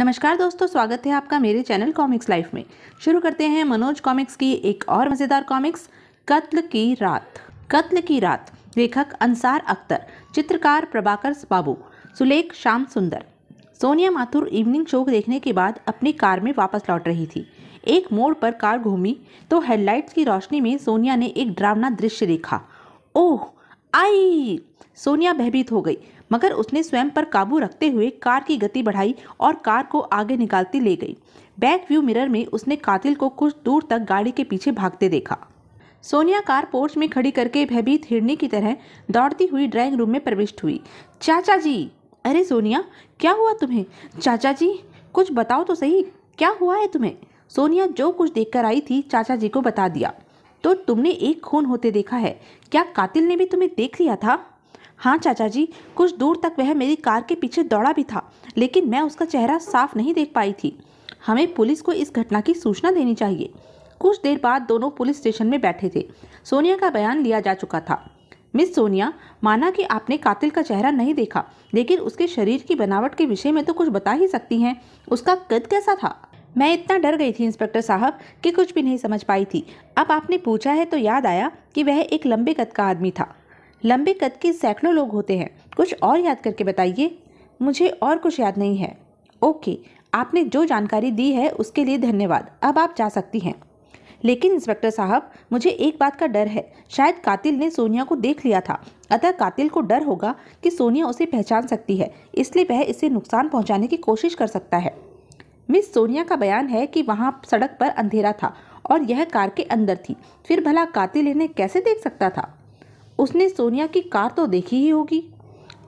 नमस्कार दोस्तों, स्वागत है आपका मेरे चैनल कॉमिक्स लाइफ में। शुरू करते हैं मनोज कॉमिक्स की एक और मज़ेदार कॉमिक्स, कत्ल की रात। कत्ल की रात, लेखक अंसार अख्तर, चित्रकार प्रभाकर बाबू, सुलेख श्याम सुंदर। सोनिया माथुर इवनिंग शो देखने के बाद अपनी कार में वापस लौट रही थी। एक मोड़ पर कार घूमी तो हेडलाइट्स की रोशनी में सोनिया ने एक डरावना दृश्य देखा। ओह आई! सोनिया भयभीत हो गई, मगर उसने स्वयं पर काबू रखते हुए कार की गति बढ़ाई और कार को आगे निकालती ले गई। बैक व्यू मिरर में उसने कातिल को कुछ दूर तक गाड़ी के पीछे भागते देखा। सोनिया कार पोर्च में खड़ी करके भयभीत हिरनी की तरह दौड़ती हुई ड्राइंग रूम में प्रविष्ट हुई। चाचा जी! अरे सोनिया, क्या हुआ तुम्हें? चाचा जी, कुछ बताओ तो सही, क्या हुआ है तुम्हें? सोनिया जो कुछ देखकर आई थी चाचा जी को बता दिया। तो तुमने एक खून होते देखा है, क्या कातिल ने भी तुम्हें देख लिया था? हाँ चाचा जी, कुछ दूर तक वह मेरी कार के पीछे दौड़ा भी था, लेकिन मैं उसका चेहरा साफ नहीं देख पाई थी। हमें पुलिस को इस घटना की सूचना देनी चाहिए। कुछ देर बाद दोनों पुलिस स्टेशन में बैठे थे। सोनिया का बयान लिया जा चुका था। मिस सोनिया, माना कि आपने कातिल का चेहरा नहीं देखा, लेकिन उसके शरीर की बनावट के विषय में तो कुछ बता ही सकती हैं। उसका कद कैसा था? मैं इतना डर गई थी इंस्पेक्टर साहब कि कुछ भी नहीं समझ पाई थी। अब आपने पूछा है तो याद आया कि वह एक लंबे कद का आदमी था। लंबे कद के सैकड़ों लोग होते हैं, कुछ और याद करके बताइए। मुझे और कुछ याद नहीं है। ओके, आपने जो जानकारी दी है उसके लिए धन्यवाद, अब आप जा सकती हैं। लेकिन इंस्पेक्टर साहब, मुझे एक बात का डर है, शायद कातिल ने सोनिया को देख लिया था। अतः कातिल को डर होगा कि सोनिया उसे पहचान सकती है, इसलिए वह इसे नुकसान पहुंचाने की कोशिश कर सकता है। मिस सोनिया का बयान है कि वहां सड़क पर अंधेरा था और यह कार के अंदर थी, फिर भला कातिल इन्हें कैसे देख सकता था? उसने सोनिया की कार तो देखी ही होगी।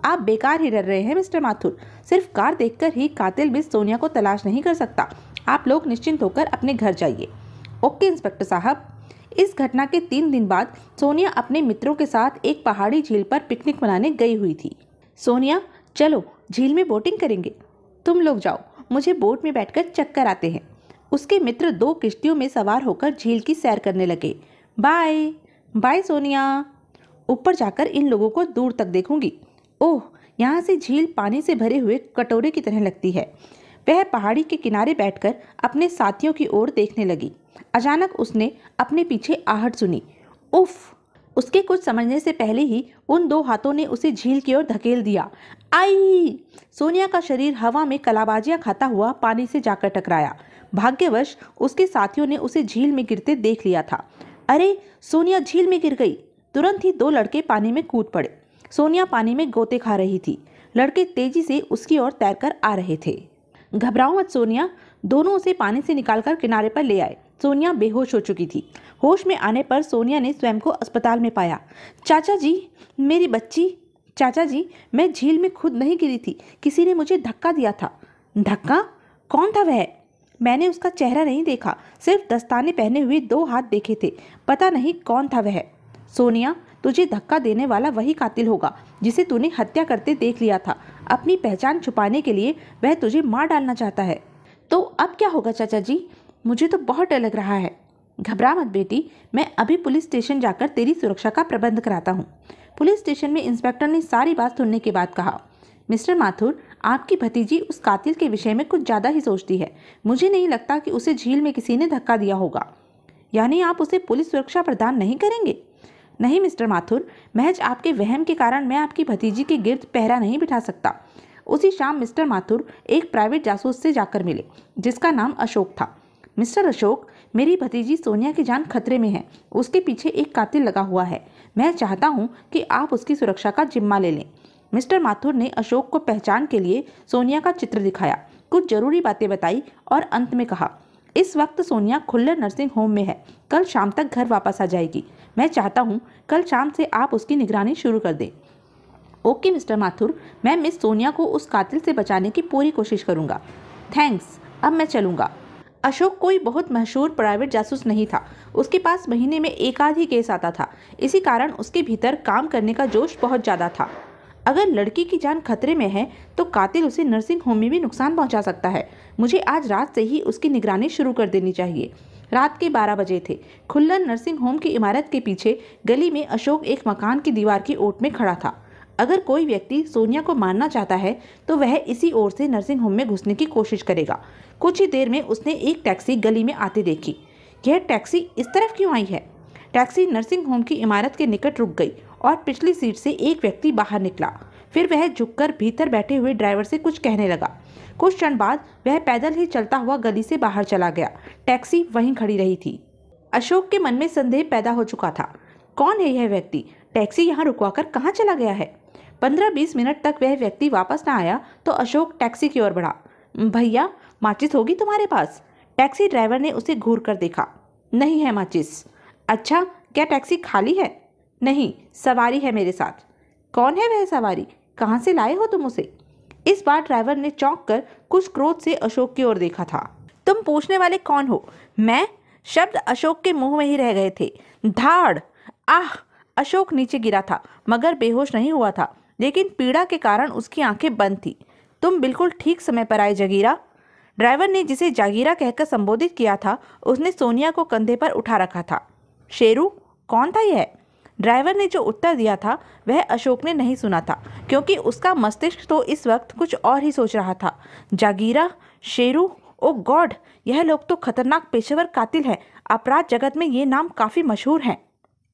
आप बेकार ही डर रहे हैं मिस्टर माथुर, सिर्फ कार देखकर ही कातिल मिस सोनिया को तलाश नहीं कर सकता। आप लोग निश्चिंत होकर अपने घर जाइए। ओके इंस्पेक्टर साहब। इस घटना के 3 दिन बाद सोनिया अपने मित्रों के साथ एक पहाड़ी झील पर पिकनिक मनाने गई हुई थी। सोनिया, चलो झील में बोटिंग करेंगे। तुम लोग जाओ, मुझे बोट में बैठकर चक्कर आते हैं। उसके मित्र 2 किश्तियों में सवार होकर झील की सैर करने लगे। बाय बाय सोनिया, ऊपर जाकर इन लोगों को दूर तक देखूंगी। ओह, यहाँ से झील पानी से भरे हुए कटोरे की तरह लगती है। वह पहाड़ी के किनारे बैठकर अपने साथियों की ओर देखने लगी। अचानक उसने अपने पीछे आहट सुनी। उफ! उसके कुछ समझने से पहले ही उन 2 हाथों ने उसे झील की ओर धकेल दिया। आई! सोनिया का शरीर हवा में कलाबाजियां खाता हुआ पानी से जाकर टकराया। भाग्यवश उसके साथियों ने उसे झील में गिरते देख लिया था। अरे, सोनिया झील में गिर गई। तुरंत ही 2 लड़के पानी में कूद पड़े। सोनिया पानी में गोते खा रही थी। लड़के तेजी से उसकी ओर तैरकर आ रहे थे। घबराओ मत सोनिया, दोनों उसे पानी से निकालकर किनारे पर ले आए। सोनिया बेहोश हो चुकी थी। होश में आने पर सोनिया ने स्वयं को अस्पताल में पाया। चाचा जी, मेरी बच्ची। चाचा जी, मैं झील में खुद नहीं गिरी थी, किसी ने मुझे धक्का दिया था। धक्का? कौन था वह? मैंने उसका चेहरा नहीं देखा, सिर्फ दस्ताने पहने हुए 2 हाथ देखे थे। पता नहीं कौन था वह। सोनिया, तुझे धक्का देने वाला वही कातिल होगा जिसे तूने हत्या करते देख लिया था। अपनी पहचान छुपाने के लिए वह तुझे मार डालना चाहता है। तो अब क्या होगा चाचा जी? मुझे तो बहुत डर लग रहा है। घबरा मत बेटी, मैं अभी पुलिस स्टेशन जाकर तेरी सुरक्षा का प्रबंध कराता हूँ। पुलिस स्टेशन में इंस्पेक्टर ने सारी बात सुनने के बाद कहा, मिस्टर माथुर, आपकी भतीजी उस कातिल के विषय में कुछ ज़्यादा ही सोचती है। मुझे नहीं लगता कि उसे झील में किसी ने धक्का दिया होगा। यानी आप उसे पुलिस सुरक्षा प्रदान नहीं करेंगे? नहीं मिस्टर माथुर, महज आपके वहम के कारण मैं आपकी भतीजी के गिर्द पहरा नहीं बिठा सकता। उसी शाम मिस्टर माथुर एक प्राइवेट जासूस से जाकर मिले, जिसका नाम अशोक था। मिस्टर अशोक, मेरी भतीजी सोनिया की जान खतरे में है। उसके पीछे एक कातिल लगा हुआ है। मैं चाहता हूँ कि आप उसकी सुरक्षा का जिम्मा ले लें। मिस्टर माथुर ने अशोक को पहचान के लिए सोनिया का चित्र दिखाया, कुछ जरूरी बातें बताई और अंत में कहा, इस वक्त सोनिया खुल्लर नर्सिंग होम में है। कल शाम तक घर वापस आ जाएगी। मैं चाहता हूँ कल शाम से आप उसकी निगरानी शुरू कर दें। ओके मिस्टर माथुर, मैं मिस सोनिया को उस कातिल से बचाने की पूरी कोशिश करूँगा। थैंक्स, अब मैं चलूँगा। अशोक कोई बहुत मशहूर प्राइवेट जासूस नहीं था। उसके पास महीने में 1 आध ही केस आता था। इसी कारण उसके भीतर काम करने का जोश बहुत ज़्यादा था। अगर लड़की की जान खतरे में है तो कातिल उसे नर्सिंग होम में भी नुकसान पहुंचा सकता है। मुझे आज रात से ही उसकी निगरानी शुरू कर देनी चाहिए। रात के 12 बजे थे। खुल्लर नर्सिंग होम की इमारत के पीछे गली में अशोक एक मकान की दीवार की ओट में खड़ा था। अगर कोई व्यक्ति सोनिया को मारना चाहता है तो वह इसी ओर से नर्सिंग होम में घुसने की कोशिश करेगा। कुछ ही देर में उसने एक टैक्सी गली में आते देखी। यह टैक्सी इस तरफ क्यों आई है? टैक्सी नर्सिंग होम की इमारत के निकट रुक गई और पिछली सीट से एक व्यक्ति बाहर निकला। फिर वह झुककर भीतर बैठे हुए ड्राइवर से कुछ कहने लगा। कुछ क्षण बाद वह पैदल ही चलता हुआ गली से बाहर चला गया। टैक्सी वहीं खड़ी रही थी। अशोक के मन में संदेह पैदा हो चुका था। कौन है यह व्यक्ति? टैक्सी यहाँ रुकवाकर कहाँ चला गया है? 15-20 मिनट तक वह व्यक्ति वापस न आया तो अशोक टैक्सी की ओर बढ़ा। भैया, माचिस होगी तुम्हारे पास? टैक्सी ड्राइवर ने उसे घूर कर देखा। नहीं है माचिस। अच्छा, क्या टैक्सी खाली है? नहीं, सवारी है मेरे साथ। कौन है वह सवारी? कहाँ से लाए हो तुम उसे? इस बार ड्राइवर ने चौंक कर कुछ क्रोध से अशोक की ओर देखा था। तुम पूछने वाले कौन हो? मैं? शब्द अशोक के मुंह में ही रह गए थे। धाड़! आह! अशोक नीचे गिरा था मगर बेहोश नहीं हुआ था, लेकिन पीड़ा के कारण उसकी आंखें बंद थी। तुम बिल्कुल ठीक समय पर आए जागीरा। ड्राइवर ने जिसे जागीरा कहकर संबोधित किया था उसने सोनिया को कंधे पर उठा रखा था। शेरू? कौन था यह? ड्राइवर ने जो उत्तर दिया था वह अशोक ने नहीं सुना था, क्योंकि उसका मस्तिष्क तो इस वक्त कुछ और ही सोच रहा था। जागीरा? शेरू? ओ गॉड, यह लोग तो खतरनाक पेशेवर कातिल हैं। अपराध जगत में ये नाम काफ़ी मशहूर हैं।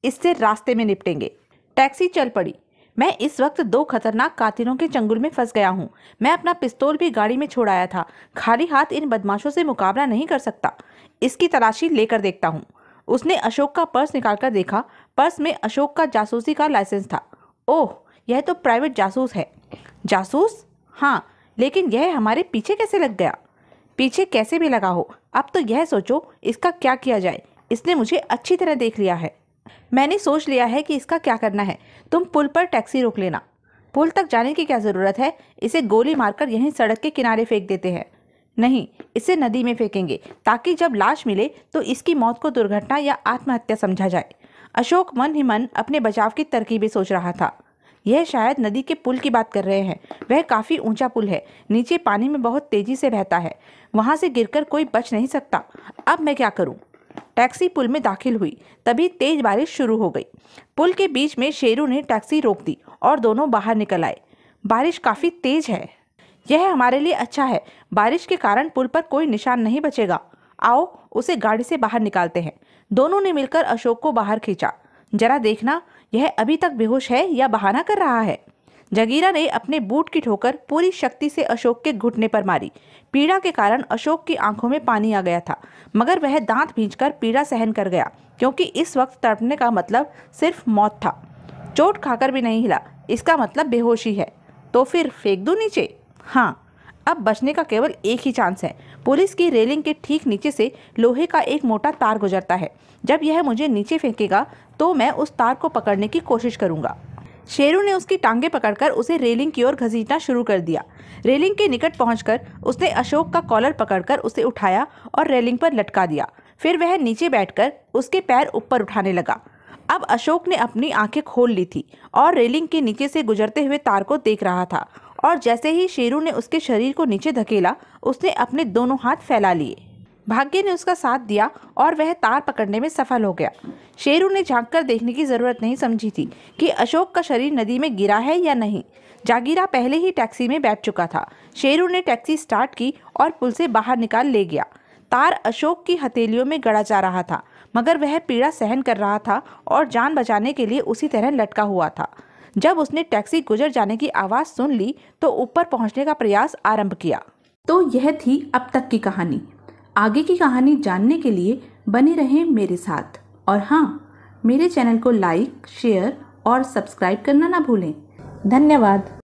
इससे रास्ते में निपटेंगे। टैक्सी चल पड़ी। मैं इस वक्त 2 खतरनाक कातिलों के चंगुल में फंस गया हूँ। मैं अपना पिस्तौल भी गाड़ी में छोड़ आया था। खाली हाथ इन बदमाशों से मुकाबला नहीं कर सकता। इसकी तलाशी लेकर देखता हूँ। उसने अशोक का पर्स निकालकर देखा। पर्स में अशोक का जासूसी का लाइसेंस था। ओह, यह तो प्राइवेट जासूस है। जासूस? हाँ, लेकिन यह हमारे पीछे कैसे लग गया? पीछे कैसे भी लगा हो, अब तो यह सोचो इसका क्या किया जाए। इसने मुझे अच्छी तरह देख लिया है। मैंने सोच लिया है कि इसका क्या करना है। तुम पुल पर टैक्सी रोक लेना। पुल तक जाने की क्या ज़रूरत है? इसे गोली मारकर यहीं सड़क के किनारे फेंक देते हैं। नहीं, इसे नदी में फेंकेंगे ताकि जब लाश मिले तो इसकी मौत को दुर्घटना या आत्महत्या समझा जाए। अशोक मन ही मन अपने बचाव की तरकीबें सोच रहा था। यह शायद नदी के पुल की बात कर रहे हैं। वह काफ़ी ऊंचा पुल है। नीचे पानी में बहुत तेज़ी से बहता है। वहाँ से गिरकर कोई बच नहीं सकता। अब मैं क्या करूँ? टैक्सी पुल में दाखिल हुई तभी तेज बारिश शुरू हो गई। पुल के बीच में शेरू ने टैक्सी रोक दी और दोनों बाहर निकल आए। बारिश काफ़ी तेज है। यह हमारे लिए अच्छा है। बारिश के कारण पुल पर कोई निशान नहीं बचेगा। आओ उसे गाड़ी से बाहर निकालते हैं। दोनों ने मिलकर अशोक को बाहर खींचा। जरा देखना, यह अभी तक बेहोश है या बहाना कर रहा है। जागीरा ने अपने बूट की ठोकर पूरी शक्ति से अशोक के घुटने पर मारी। पीड़ा के कारण अशोक की आंखों में पानी आ गया था, मगर वह दांत भींचकर पीड़ा सहन कर गया, क्योंकि इस वक्त तड़पने का मतलब सिर्फ मौत था। चोट खाकर भी नहीं हिला, इसका मतलब बेहोशी है। तो फिर फेंक दूं नीचे? हाँ, अब बचने का केवल एक ही चांस है। पुलिस की रेलिंग के ठीक नीचे से लोहे का एक मोटा तार गुजरता है। जब यह मुझे नीचे फेंकेगा तो मैं उस तार को पकड़ने की कोशिश करूंगा। शेरू ने उसकी टांगे पकड़कर उसे रेलिंग की ओर घसीटना शुरू कर दिया। रेलिंग के निकट पहुंचकर उसने अशोक का कॉलर पकड़कर उसे उठाया और रेलिंग पर लटका दिया। फिर वह नीचे बैठकर उसके पैर ऊपर उठाने लगा। अब अशोक ने अपनी आंखें खोल ली थी और रेलिंग के नीचे से गुजरते हुए तार को देख रहा था। और जैसे ही शेरू ने उसके शरीर को नीचे धकेला, उसने अपने दोनों हाथ फैला लिए। भाग्य ने उसका साथ दिया और वह तार पकड़ने में सफल हो गया। शेरू ने झांककर देखने की जरूरत नहीं समझी थी कि अशोक का शरीर नदी में गिरा है या नहीं। जागीरा पहले ही टैक्सी में बैठ चुका था। शेरू ने टैक्सी स्टार्ट की और पुल से बाहर निकाल ले गया। तार अशोक की हथेलियों में गड़ा जा रहा था, मगर वह पीड़ा सहन कर रहा था और जान बचाने के लिए उसी तरह लटका हुआ था। जब उसने टैक्सी गुजर जाने की आवाज़ सुन ली तो ऊपर पहुंचने का प्रयास आरंभ किया। तो यह थी अब तक की कहानी। आगे की कहानी जानने के लिए बने रहें मेरे साथ। और हाँ, मेरे चैनल को लाइक, शेयर और सब्सक्राइब करना ना भूलें। धन्यवाद।